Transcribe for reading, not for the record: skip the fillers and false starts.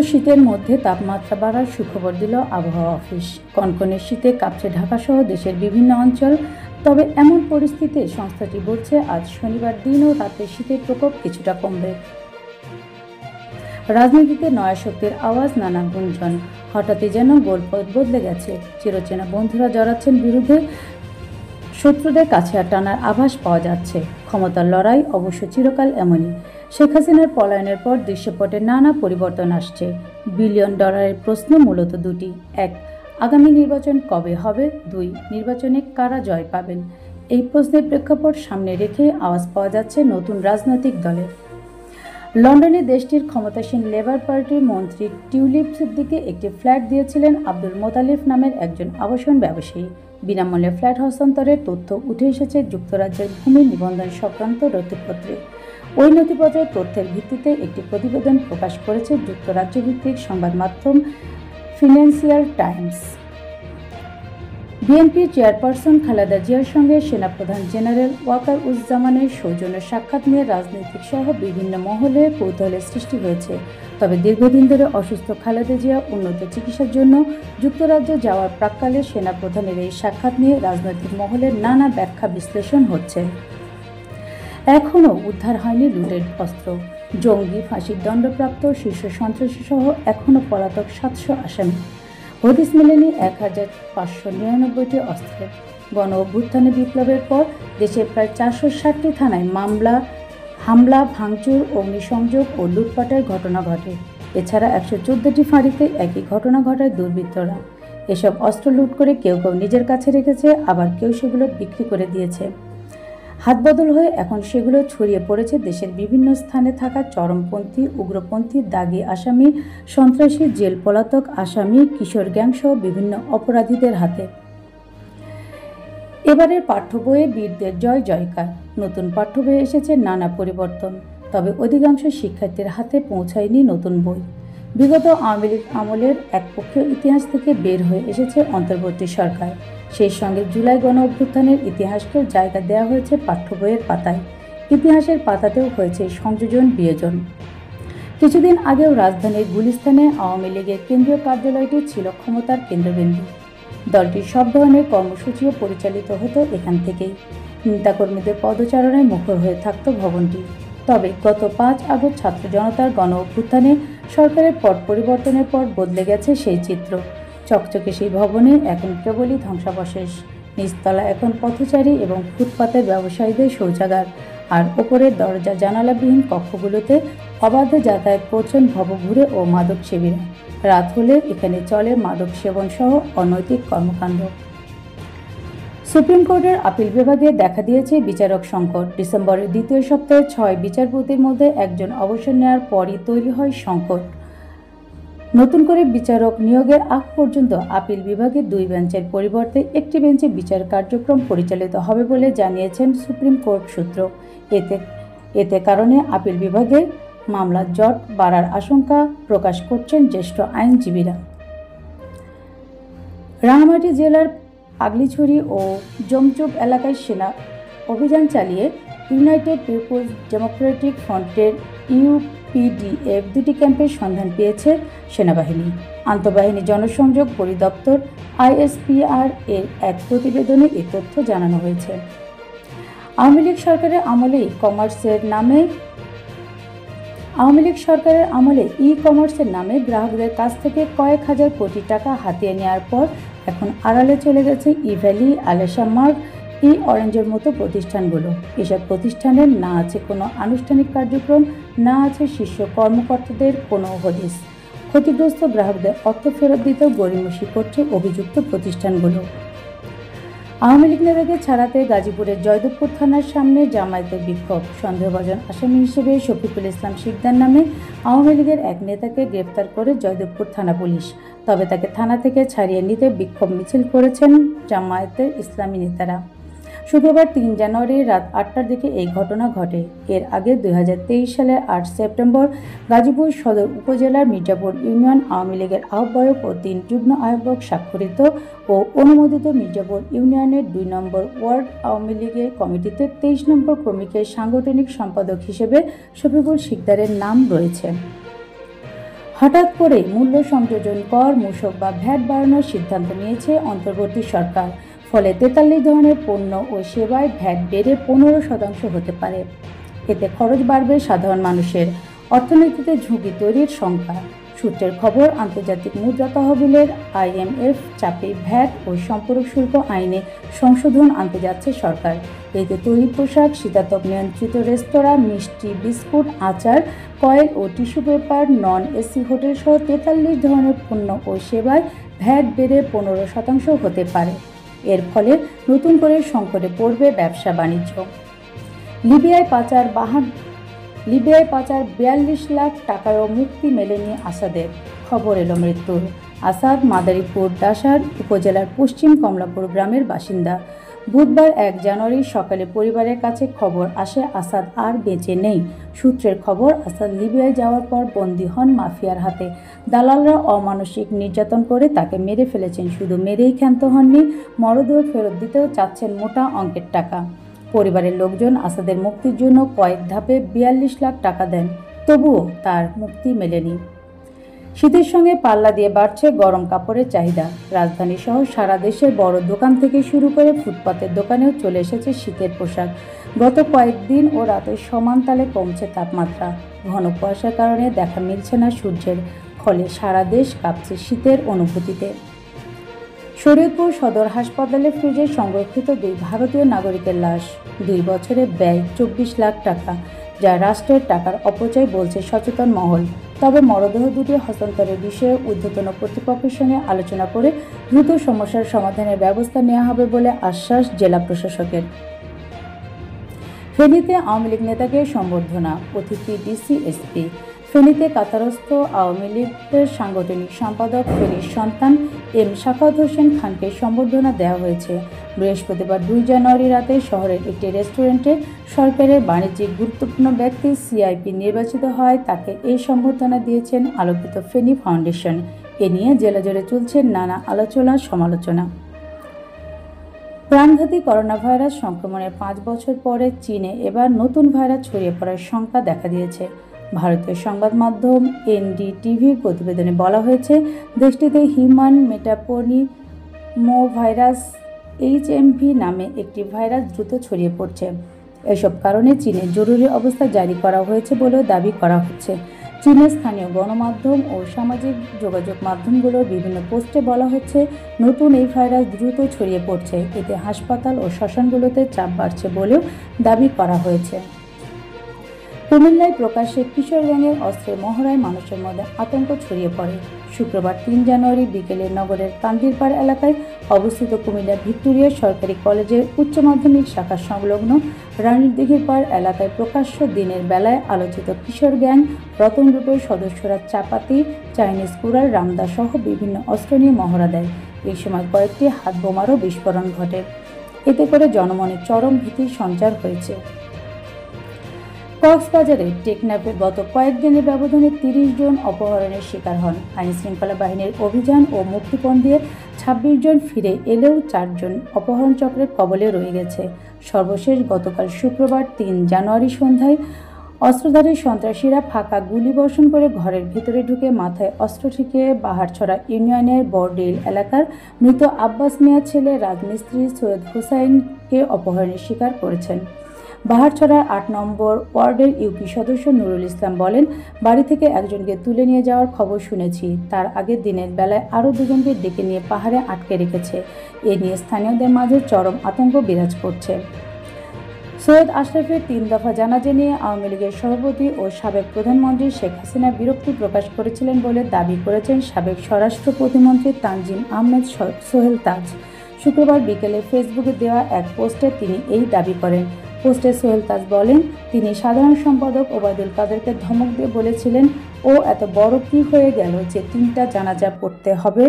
শীতের মধ্যে তাপমাত্রা বাড়ার সুখবর দিল আবহাওয়া অফিস। কনকনে শীতে কাঁপছে ঢাকাসহ দেশের বিভিন্ন অঞ্চল। তবে এমন পরিস্থিতিতে সংস্থাটি বলছে আজ শনিবার দিন ও রাতে শীতের প্রকোপ কিছুটা কমবে। রাজনীতিতে নয়া শক্তির আওয়াজ, নানা গুঞ্জন। হঠাৎই যেন গোলপথ বদলে গেছে। চিরচেনা বন্ধুরা জড়াচ্ছেন বিরুদ্ধে, শত্রুদের কাছে টানার আভাস পাওয়া যাচ্ছে। ক্ষমতার লড়াই অবশ্য চিরকাল এমনই। শেখ হাসিনার পলায়নের পর দৃশ্যপটে নানা পরিবর্তন আসছে। বিলিয়ন ডলারের প্রশ্ন মূলত দুটি: এক, আগামী নির্বাচন কবে হবে? দুই, নির্বাচনে কারা জয় পাবেন? এই প্রশ্নের প্রেক্ষাপট সামনে রেখে আওয়াজ পাওয়া যাচ্ছে নতুন রাজনৈতিক দলের। লন্ডনে দেশটির ক্ষমতাসীন লেবার পার্টির মন্ত্রী টিউলিপ সিদ্দিকে একটি ফ্ল্যাট দিয়েছিলেন আব্দুল মোতালিফ নামের একজন আবাসন ব্যবসায়ী। বিনামূল্যে ফ্ল্যাট হস্তান্তরের তথ্য উঠে এসেছে যুক্তরাজ্যের ভূমি নিবন্ধন সংক্রান্ত নথিপত্রে। ওই নথিপত্রের তথ্যের ভিত্তিতে একটি প্রতিবেদন প্রকাশ করেছে যুক্তরাজ্য ভিত্তিক সংবাদ মাধ্যম ফিনান্সিয়াল টাইমস। বিএনপির চেয়ারপারসন খালেদা জিয়ার সঙ্গে সেনাপ্রধান জেনারেল ওয়াকারুজ্জামানের সৌজন্য সাক্ষাৎ নিয়ে রাজনৈতিক সহ বিভিন্ন মহলে কৌতূহলের সৃষ্টি হয়েছে। তবে দীর্ঘদিন ধরে অসুস্থ খালেদা জিয়া উন্নত চিকিৎসার জন্য যুক্তরাজ্যে যাওয়ার প্রাক্কালে সেনাপ্রধানের এই সাক্ষাৎ নিয়ে রাজনৈতিক মহলে নানা ব্যাখ্যা বিশ্লেষণ হচ্ছে। এখনও উদ্ধার হয়নি লুটের অস্ত্র। জঙ্গি, ফাঁসির দণ্ডপ্রাপ্ত শীর্ষ সন্ত্রাসী সহ এখনও পলাতক 700 আসামি। হদিস মেলেনি 1599টি অস্ত্রের। গণ অভ্যুত্থানে বিপ্লবের পর দেশের প্রায় 460টি থানায় হামলা, ভাঙচুর, অগ্নিসংযোগ ও লুটপাটের ঘটনা ঘটে। এছাড়া 114টি ফাঁড়িতে একই ঘটনা ঘটায় দুর্বৃত্তরা। এসব অস্ত্র লুট করে কেউ কেউ নিজের কাছে রেখেছে, আবার কেউ সেগুলো বিক্রি করে দিয়েছে। হাতবদল হয়ে এখন সেগুলো ছড়িয়ে পড়েছে দেশের বিভিন্ন স্থানে থাকা চরমপন্থী, উগ্রপন্থী, দাগী আসামি, সন্ত্রাসী, জেল পলাতক আসামি, কিশোর গ্যাংসহ বিভিন্ন অপরাধীদের হাতে। এবারের পাঠ্য বইয়ে বীরদের জয় জয়কার। নতুন পাঠ্য বইয়ে এসেছে নানা পরিবর্তন। তবে অধিকাংশ শিক্ষার্থীর হাতে পৌঁছায়নি নতুন বই। বিগত আওয়ামী লীগ আমলের একপক্ষীয় ইতিহাস থেকে বের হয়ে এসেছে অন্তর্বর্তী সরকার। সেই সঙ্গে জুলাই গণ অভ্যুত্থানের ইতিহাসকেও জায়গা দেওয়া হয়েছে পাঠ্য বইয়ের পাতায়। ইতিহাসের পাতাতেও হয়েছে সংযোজন, বিয়োজন। কিছুদিন আগেও রাজধানীর গুলিস্তানে আওয়ামী লীগের কেন্দ্রীয় কার্যালয়টি ছিল ক্ষমতার কেন্দ্রবিন্দু। দলটির সব ধরনের কর্মসূচিও পরিচালিত হতো এখান থেকেই। নেতাকর্মীদের পদচারণায় মুখর হয়ে থাকত ভবনটি। তবে গত 5 আগস্ট ছাত্র জনতার গণ অভ্যুত্থানে সরকারের পট পরিবর্তনের পর বদলে গেছে সেই চিত্র। চকচকে সেই ভবনে এখন কেবলই ধ্বংসাবশেষ। নিচতলা এখন পথচারী এবং ফুটপাতের ব্যবসায়ীদের শৌচাগার, আর ওপরের দরজা জানালাবিহীন কক্ষগুলোতে অবাধে যাতায়াত করছেন ভবঘুরে ও মাদক সেবীরা। রাত হলে এখানে চলে মাদক সেবন সহ অনৈতিক কর্মকাণ্ড। সুপ্রিম কোর্টের আপিল বিভাগে দেখা দিয়েছে বিচারক সংকট। ডিসেম্বরের দ্বিতীয় সপ্তাহে 6 বিচারপতির মধ্যে একজন অবসর নেওয়ার পরই তৈরি হয় সংকট। নতুন করে বিচারক নিয়োগের আগ পর্যন্ত আপিল বিভাগে 2 বেঞ্চের পরিবর্তে একটি বেঞ্চে বিচার কার্যক্রম পরিচালিত হবে বলে জানিয়েছেন সুপ্রিম কোর্ট সূত্র। এতে কারণে আপিল বিভাগে মামলার জট বাড়ার আশঙ্কা প্রকাশ করছেন জ্যেষ্ঠ আইনজীবীরা। রাঙামাটি জেলার পাগলিছড়ি ও জমচুপ এলাকায় সেনা অভিযান চালিয়ে ইউনাইটেড পিপলস ডেমোক্রেটিক ফ্রন্টের ইউপিডিএফ 2টি ক্যাম্পের সন্ধান পেয়েছে সেনাবাহিনী। আন্তঃবাহিনী জনসংযোগ পরিদপ্তর আইএসপিআর এর এক প্রতিবেদনে এই তথ্য জানানো হয়েছে। আওয়ামী লীগ সরকারের আমলে ই কমার্সের নামে গ্রাহকদের কাছ থেকে কয়েক হাজার কোটি টাকা হাতিয়ে নেওয়ার পর এখন আড়ালে চলে গেছে ই-ভ্যালি, আলেশা মার্ট, ই-অরেঞ্জের মতো প্রতিষ্ঠানগুলো। এসব প্রতিষ্ঠানের না আছে কোনো আনুষ্ঠানিক কার্যক্রম, না আছে শীর্ষ কর্মকর্তাদের কোনো হদিস। ক্ষতিগ্রস্ত গ্রাহকদের অর্থ ফেরত দিতেও গড়িমসি করছে অভিযুক্ত প্রতিষ্ঠানগুলো। আওয়ামী লীগ নেতাদের ছাড়াতে গাজীপুরের জয়দেবপুর থানার সামনে জামায়াতের বিক্ষোভ। সন্দেহভাজন আসামি হিসেবে শফিকুল ইসলাম শিকদার নামে আওয়ামী লীগের এক নেতাকে গ্রেফতার করে জয়দেবপুর থানা পুলিশ। তবে তাকে থানা থেকে ছাড়িয়ে নিতে বিক্ষোভ মিছিল করেছেন জামায়াতের ইসলামী নেতারা। শুক্রবার 3 জানুয়ারি রাত 8টার দিকে এই ঘটনা ঘটে। এর আগে 2023 সালের 8 সেপ্টেম্বর গাজীপুর সদর উপজেলার মির্জাপুর ইউনিয়ন আওয়ামী লীগের আহ্বায়ক ও 3 যুগ্ম আহ্বায়ক স্বাক্ষরিত ও অনুমোদিত মির্জাপুর ইউনিয়নের 2 নম্বর ওয়ার্ড আওয়ামী লীগের কমিটিতে 23 নম্বর ক্রমিকের সাংগঠনিক সম্পাদক হিসেবে শফিকুল শিকদারের নাম রয়েছে। হঠাৎ করে মূল্য সংযোজন কর মূসক বা ভ্যাট বাড়ানোর সিদ্ধান্ত নিয়েছে অন্তর্বর্তী সরকার। ফলে 43 ধরনের পণ্য ও সেবায় ভ্যাট বেড়ে 15% হতে পারে। এতে খরচ বাড়বে সাধারণ মানুষের, অর্থনীতিতে ঝুঁকি তৈরির শঙ্কা। সূত্রের খবর, আন্তর্জাতিক মুদ্রা তহবিলের IMF চাপে ভ্যাট ও সম্পূরক শুল্ক আইনে সংশোধন আনতে যাচ্ছে সরকার। এতে তৈরি পোশাক, শীতাতপ নিয়ন্ত্রিত রেস্তোরাঁ, মিষ্টি, বিস্কুট, আচার, কয়েল ও tissue paper, non AC hotel সহ 43 ধরনের পণ্য ও সেবায় ভ্যাট বেড়ে 15% হতে পারে। এর ফলে নতুন করে সংকটে পড়বে ব্যবসা বাণিজ্য। লিবিয়ায় পাচার 42 লাখ টাকারও মুক্তি মেলেনি আসাদের। খবর এলো মৃত্যুর। আসাদ মাদারীপুর ডাসার উপজেলার পশ্চিম কমলাপুর গ্রামের বাসিন্দা। বুধবার 1 জানুয়ারি সকালে পরিবারের কাছে খবর আসে আসাদ আর বেঁচে নেই। সূত্রের খবর, আসাদ লিবিয়ায় যাওয়ার পর বন্দী হন মাফিয়ার হাতে। দালালরা অমানসিক নির্যাতন করে তাকে মেরে ফেলেছেন। শুধু মেরেই ক্ষান্ত হননি, মরদেহ ফেরত দিতেও চাচ্ছেন মোটা অঙ্কের টাকা। পরিবারের লোকজন আসাদের মুক্তির জন্য কয়েক ধাপে 42 লাখ টাকা দেন, তবুও তার মুক্তি মেলেনি। শীতের সঙ্গে পাল্লা দিয়ে বাড়ছে গরম কাপড়ের চাহিদা। রাজধানী সহ সারা দেশের বড় দোকান থেকে শুরু করে ফুটপাতের দোকানেও চলে এসেছে শীতের পোশাক। গত কয়েকদিন ও রাতে সমান তালে কমছে তাপমাত্রা। ঘন কুয়াশার কারণে দেখা মিলছে না সূর্যের, ফলে সারা দেশ কাঁপছে শীতের অনুভূতিতে। শরীয়তপুর সদর হাসপাতালে ফ্রিজে সংরক্ষিত 2 ভারতীয় নাগরিকের লাশ। 2 বছরে ব্যয় 24 লাখ টাকা, যা রাষ্ট্রের টাকার অপচয় বলছে সচেতন মহল। তবে মরদেহ দুটি হস্তান্তরের বিষয়ে ঊর্ধ্বতন কর্তৃপক্ষের সঙ্গে আলোচনা করে দ্রুত সমস্যার সমাধানের ব্যবস্থা নেওয়া হবে বলে আশ্বাস জেলা প্রশাসকের। ফেনীতে আওয়ামী লীগ নেতাকে সংবর্ধনা, অতিথি ডিসি এসপি। ফেনীতে কাতারস্থ আওয়ামী লীগের সাংগঠনিক সম্পাদক ফেনীর সন্তান এম সাখাওয়াত হোসেন খানকে সংবর্ধনা দেওয়া হয়েছে। বৃহস্পতিবার 2 জানুয়ারি রাতে শহরের একটি রেস্টুরেন্টে সরকারের বাণিজ্যিক গুরুত্বপূর্ণ ব্যক্তি সিআইপি নির্বাচিত হয় তাকে এই সংবর্ধনা দিয়েছেন আলোকিত ফেনী ফাউন্ডেশন। এ নিয়ে জেলা জুড়ে চলছে নানা আলোচনা সমালোচনা। প্রাণঘাতী করোনা ভাইরাস সংক্রমণের 5 বছর পরে চীনে এবার নতুন ভাইরাস ছড়িয়ে পড়ার শঙ্কা দেখা দিয়েছে। ভারতীয় সংবাদ মাধ্যম NDTVর প্রতিবেদনে বলা হয়েছে, দেশটিতে হিউম্যান মেটাপনিমোভাইরাস HMV নামে একটি ভাইরাস দ্রুত ছড়িয়ে পড়ছে। এসব কারণে চীনে জরুরি অবস্থা জারি করা হয়েছে বলেও দাবি করা হচ্ছে। চীনের স্থানীয় গণমাধ্যম ও সামাজিক যোগাযোগ মাধ্যমগুলোর বিভিন্ন পোস্টে বলা হচ্ছে, নতুন এই ভাইরাস দ্রুত ছড়িয়ে পড়ছে। এতে হাসপাতাল ও শ্মশানগুলোতে চাপ বাড়ছে বলেও দাবি করা হয়েছে। কুমিল্লায় প্রকাশ্যে কিশোর গ্যাংয়ের অস্ত্রের মহড়ায় মানুষের মধ্যে আতঙ্ক ছড়িয়ে পড়ে। শুক্রবার 3 জানুয়ারি বিকেলে নগরের কান্দিরপাড় এলাকায় অবস্থিত কুমিল্লা ভিক্টোরিয়া সরকারি কলেজের উচ্চ মাধ্যমিক শাখা সংলগ্ন রানীর দিঘিরপাড় এলাকায় প্রকাশ্য দিনের বেলায় আলোচিত কিশোর গ্যাং রতন গ্রুপের সদস্যরা চাপাতি, চাইনিজ কুড়াল, রামদা সহ বিভিন্ন অস্ত্র নিয়ে মহড়া দেয়। এই সময় কয়েকটি হাত বোমারও বিস্ফোরণ ঘটে। এতে করে জনমনে চরম ভীতির সঞ্চার হয়েছে। কক্সবাজারে টেকনাফে গত কয়েকদিনের ব্যবধানে 30 জন অপহরণের শিকার হন। আইনশৃঙ্খলা বাহিনীর অভিযান ও মুক্তিপণ দিয়ে 26 জন ফিরে এলেও 4 জন অপহরণ চক্রের কবলে রয়ে গেছে। সর্বশেষ গতকাল শুক্রবার 3 জানুয়ারি সন্ধ্যায় অস্ত্রধারী সন্ত্রাসীরা ফাঁকা গুলিবর্ষণ করে ঘরের ভেতরে ঢুকে মাথায় অস্ত্র ঠেকিয়ে বাহারছড়া ইউনিয়নের বরডেইল এলাকার মৃত আব্বাস মিয়ার ছেলে রাজমিস্ত্রি সৈয়দ হুসাইনকে অপহরণের শিকার করেছেন। বাহারছড়ার 8 নম্বর ওয়ার্ডের ইউপি সদস্য নুরুল ইসলাম বলেন, বাড়ি থেকে একজনকে তুলে নিয়ে যাওয়ার খবর শুনেছি। তার আগে দিনের বেলায় আরও 2 জনকে ডেকে নিয়ে পাহাড়ে আটকে রেখেছে। এ নিয়ে স্থানীয়দের মাঝে চরম আতঙ্ক বিরাজ করছে। সৈয়দ আশরাফের 3 দফা জানাজা নিয়ে আওয়ামী লীগের সভাপতি ও সাবেক প্রধানমন্ত্রী শেখ হাসিনা বিরক্তি প্রকাশ করেছিলেন বলে দাবি করেছেন সাবেক স্বরাষ্ট্র প্রতিমন্ত্রী তানজিম আহমেদ সোহেল তাজ। শুক্রবার বিকেলে ফেসবুকে দেওয়া এক পোস্টে তিনি এই দাবি করেন। পোস্টে সোহেল তাজ বলেন, তিনি সাধারণ সম্পাদক ওবায়দুল কাদেরকে ধমক দিয়ে বলেছিলেন, ও এত বড় কি হয়ে গেল যে 3টা জানাজা পড়তে হবে।